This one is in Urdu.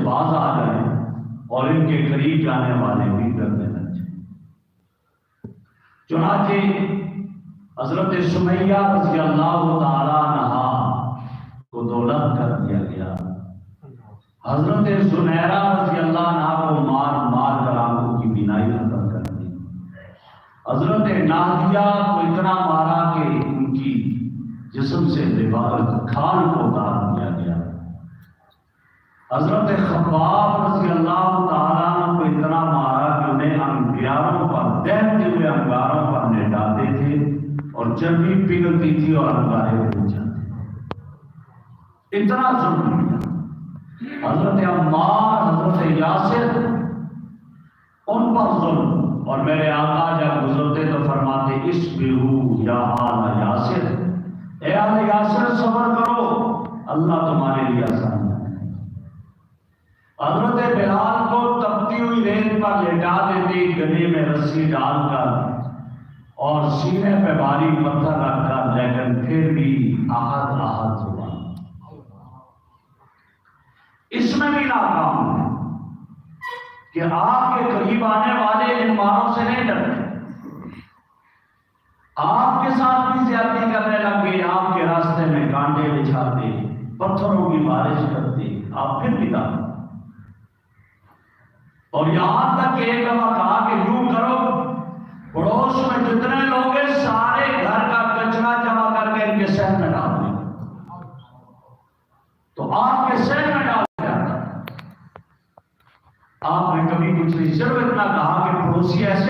باز آ جائیں اور ان کے قریب جانے والے بھی ڈرنے لگ جائیں۔ چنانچہ حضرت سمیہ رضی اللہ تعالی عنہا کو دولت کر دیا گیا، حضرت زنیرہ رضی اللہ عنہا کو مار کر آنکھوں کی بینائی ختم کر دی، حضرت نادیہ کو اتنا مارا کہ ان کی جسم سے کھال کو اتار دیا گیا، حضرت خباب رضی اللہ تعالیٰ عنہ کو اتنا مارا کہ انہیں انگاروں پر، دہتے ہوئے انگاروں پر لٹاتے تھے اور چربی پگھلتی تھی اور انگارے بن جاتے، اتنا ظلم کیا۔ حضرت عمار، حضرت یاسر، ان پر ظلم، اور میرے آقا جب گزرتے تو فرماتے اصبروا یا آل یاسر، اے آل یاسر صبر کرو، اللہ تمہارے لیے آسان ہے۔ حضرت بلال کو تپتی ہوئی ریت پر لٹا دیتے، گلے میں رسی ڈال کر اور سینے پہ بھاری پتھر رکھ کر، لیکن پھر بھی احد احد زبان، اس میں بھی ناکام ہے کہ آپ کے قریب آنے والے ان ماروں سے نہیں ڈرتے، آپ کے ساتھ بھی زیادتی کرنے لگ گئے، آپ کے راستے میں کانٹے بچھاتے، پتھروں کی بارش کرتے، آپ پھر بھی ڈرتے۔ اور یہاں تک کہ ایک دفعہ کہا کہ یوں کرو، پڑوس میں جتنے لوگ ہیں سارے گھر کا کچرا جمع کر کے ان کے صحن میں ڈال دیں، تو آپ کے صحن میں ڈال دیا۔ آپ نے کبھی کچھ نہیں، صرف اتنا کہا کہ پڑوسی ایسے